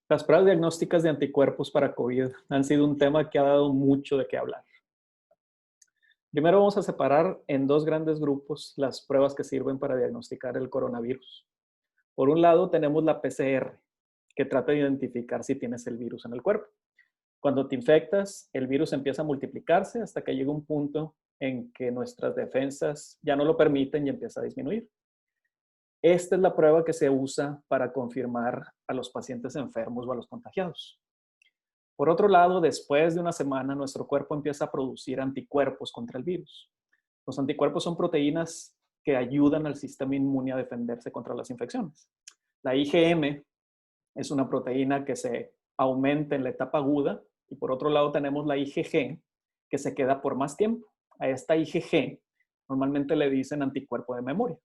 Las pruebas diagnósticas de anticuerpos para COVID han sido un tema que ha dado mucho de qué hablar. Primero vamos a separar en dos grandes grupos las pruebas que sirven para diagnosticar el coronavirus. Por un lado tenemos la PCR, que trata de identificar si tienes el virus en el cuerpo. Cuando te infectas, el virus empieza a multiplicarse hasta que llega un punto en que nuestras defensas ya no lo permiten y empieza a disminuir. Esta es la prueba que se usa para confirmar a los pacientes enfermos o a los contagiados. Por otro lado, después de una semana, nuestro cuerpo empieza a producir anticuerpos contra el virus. Los anticuerpos son proteínas que ayudan al sistema inmune a defenderse contra las infecciones. La IgM es una proteína que se aumenta en la etapa aguda y por otro lado tenemos la IgG que se queda por más tiempo. A esta IgG normalmente le dicen anticuerpo de memoria.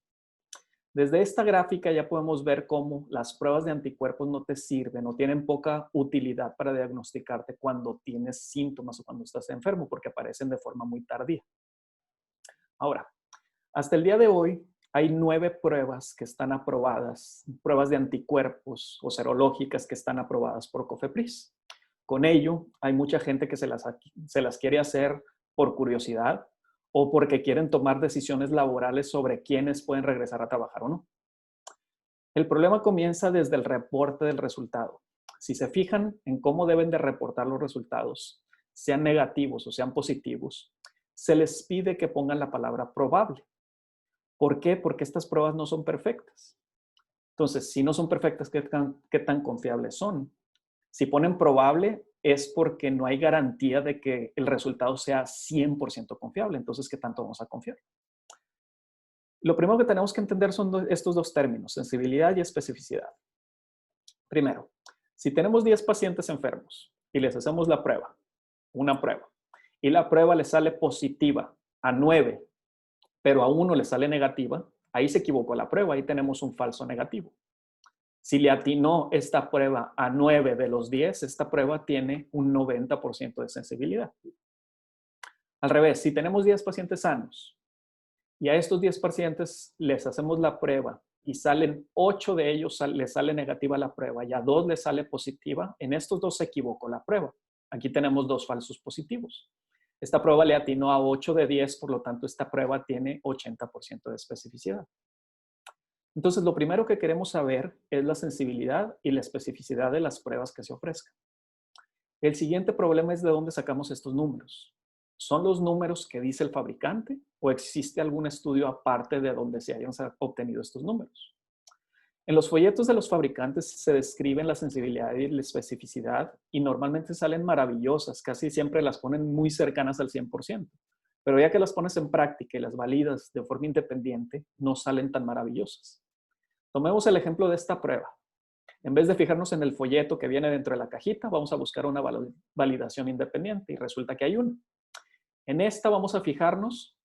Desde esta gráfica ya podemos ver cómo las pruebas de anticuerpos no te sirven o tienen poca utilidad para diagnosticarte cuando tienes síntomas o cuando estás enfermo, porque aparecen de forma muy tardía. Ahora, hasta el día de hoy hay 9 pruebas que están aprobadas, pruebas de anticuerpos o serológicas que están aprobadas por COFEPRIS. Con ello, hay mucha gente que se las quiere hacer por curiosidad o porque quieren tomar decisiones laborales sobre quiénes pueden regresar a trabajar o no. El problema comienza desde el reporte del resultado. Si se fijan en cómo deben de reportar los resultados, sean negativos o sean positivos, se les pide que pongan la palabra probable. ¿Por qué? Porque estas pruebas no son perfectas. Entonces, si no son perfectas, ¿qué tan confiables son? Si ponen probable, es porque no hay garantía de que el resultado sea 100% confiable. Entonces, ¿qué tanto vamos a confiar? Lo primero que tenemos que entender son estos dos términos, sensibilidad y especificidad. Primero, si tenemos 10 pacientes enfermos y les hacemos una prueba, y la prueba le sale positiva a 9, pero a 1 le sale negativa, ahí se equivocó la prueba, ahí tenemos un falso negativo. Si le atinó esta prueba a 9 de los 10, esta prueba tiene un 90% de sensibilidad. Al revés, si tenemos 10 pacientes sanos y a estos 10 pacientes les hacemos la prueba y salen 8 de ellos, les sale negativa la prueba y a 2 les sale positiva, en estos 2 se equivocó la prueba. Aquí tenemos 2 falsos positivos. Esta prueba le atinó a 8 de 10, por lo tanto esta prueba tiene 80% de especificidad. Entonces, lo primero que queremos saber es la sensibilidad y la especificidad de las pruebas que se ofrezcan. El siguiente problema es de dónde sacamos estos números. ¿Son los números que dice el fabricante o existe algún estudio aparte de donde se hayan obtenido estos números? En los folletos de los fabricantes se describen la sensibilidad y la especificidad y normalmente salen maravillosas, casi siempre las ponen muy cercanas al 100%. Pero ya que las pones en práctica y las validas de forma independiente, no salen tan maravillosas. Tomemos el ejemplo de esta prueba. En vez de fijarnos en el folleto que viene dentro de la cajita, vamos a buscar una validación independiente y resulta que hay una. En esta vamos a fijarnos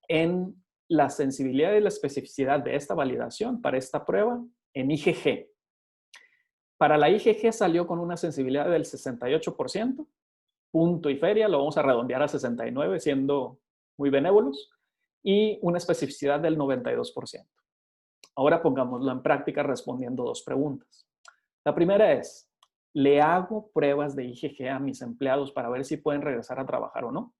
en la sensibilidad y la especificidad de esta validación para esta prueba en IgG. Para la IgG salió con una sensibilidad del 68%, punto y feria, lo vamos a redondear a 69, siendo muy benévolos, y una especificidad del 92%. Ahora pongámoslo en práctica respondiendo 2 preguntas. La primera es, ¿le hago pruebas de IgG a mis empleados para ver si pueden regresar a trabajar o no?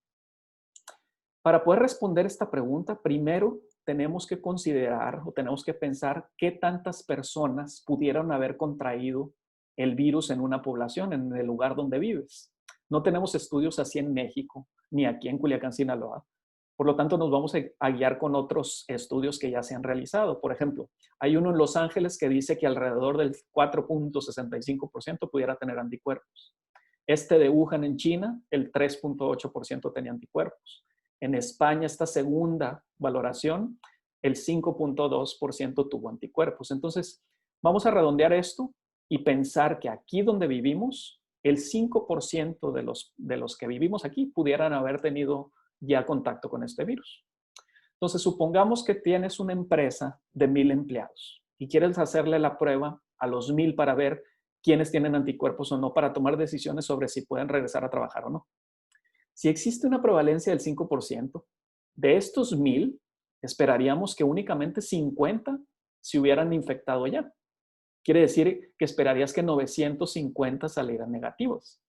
Para poder responder esta pregunta, primero tenemos que considerar o tenemos que pensar qué tantas personas pudieron haber contraído el virus en una población, en el lugar donde vives. No tenemos estudios así en México, ni aquí en Culiacán, Sinaloa. Por lo tanto, nos vamos a guiar con otros estudios que ya se han realizado. Por ejemplo, hay uno en Los Ángeles que dice que alrededor del 4.65% pudiera tener anticuerpos. Este de Wuhan en China, el 3.8% tenía anticuerpos. En España, esta segunda valoración, el 5.2% tuvo anticuerpos. Entonces, vamos a redondear esto y pensar que aquí donde vivimos, el 5% de los que vivimos aquí pudieran haber tenido ya contacto con este virus. Entonces, supongamos que tienes una empresa de 1,000 empleados y quieres hacerle la prueba a los 1,000 para ver quiénes tienen anticuerpos o no, para tomar decisiones sobre si pueden regresar a trabajar o no. Si existe una prevalencia del 5%, de estos 1,000, esperaríamos que únicamente 50 se hubieran infectado ya. Quiere decir que esperarías que 950 salieran negativos.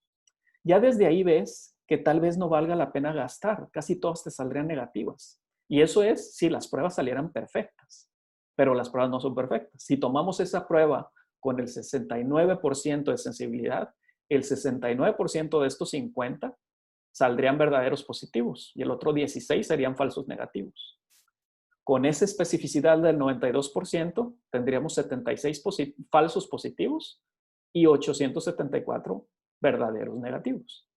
Ya desde ahí ves que tal vez no valga la pena gastar, casi todas te saldrían negativas. Y eso es si las pruebas salieran perfectas, pero las pruebas no son perfectas. Si tomamos esa prueba con el 69% de sensibilidad, el 69% de estos 50 saldrían verdaderos positivos y el otro 16 serían falsos negativos. Con esa especificidad del 92%, tendríamos 76 falsos positivos y 874 verdaderos negativos.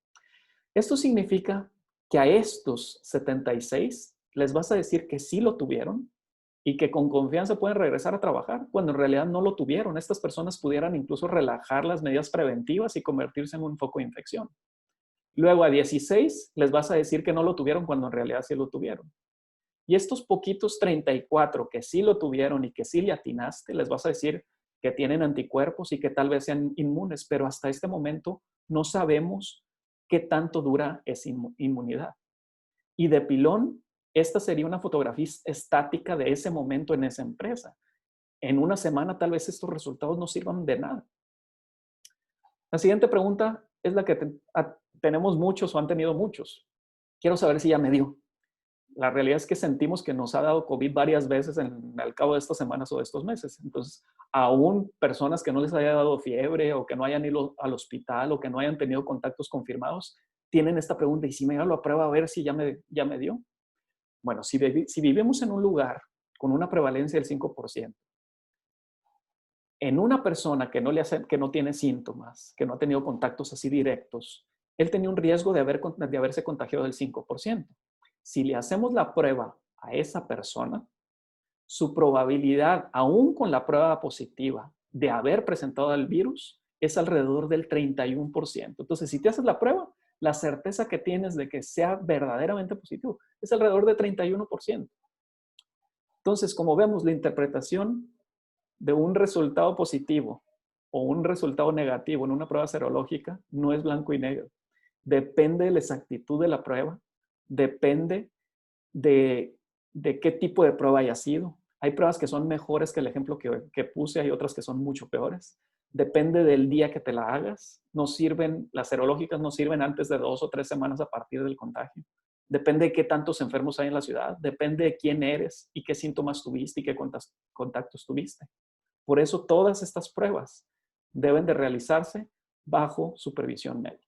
Esto significa que a estos 76 les vas a decir que sí lo tuvieron y que con confianza pueden regresar a trabajar, cuando en realidad no lo tuvieron. Estas personas pudieran incluso relajar las medidas preventivas y convertirse en un foco de infección. Luego a 16 les vas a decir que no lo tuvieron cuando en realidad sí lo tuvieron. Y estos poquitos 34 que sí lo tuvieron y que sí le atinaste, les vas a decir que tienen anticuerpos y que tal vez sean inmunes, pero hasta este momento no sabemos qué tanto dura esa inmunidad. Y de pilón, esta sería una fotografía estática de ese momento en esa empresa. En una semana tal vez estos resultados no sirvan de nada. La siguiente pregunta es la que tenemos muchos o han tenido muchos. Quiero saber si ya me dio. La realidad es que sentimos que nos ha dado COVID varias veces al cabo de estas semanas o de estos meses. Entonces, aún personas que no les haya dado fiebre o que no hayan ido al hospital o que no hayan tenido contactos confirmados, tienen esta pregunta, ¿y si me hago la prueba a ver si ya me dio? Bueno, si vivimos en un lugar con una prevalencia del 5%, en una persona que no tiene síntomas, que no ha tenido contactos así directos, él tenía un riesgo de haberse contagiado del 5%. Si le hacemos la prueba a esa persona, su probabilidad, aún con la prueba positiva, de haber presentado el virus es alrededor del 31%. Entonces, si te haces la prueba, la certeza que tienes de que sea verdaderamente positivo es alrededor de 31%. Entonces, como vemos, la interpretación de un resultado positivo o un resultado negativo en una prueba serológica no es blanco y negro. Depende de la exactitud de la prueba, depende de qué tipo de prueba haya sido. Hay pruebas que son mejores que el ejemplo que puse, hay otras que son mucho peores. Depende del día que te la hagas. Las serológicas no sirven antes de 2 o 3 semanas a partir del contagio. Depende de qué tantos enfermos hay en la ciudad. Depende de quién eres y qué síntomas tuviste y qué contactos tuviste. Por eso todas estas pruebas deben de realizarse bajo supervisión médica.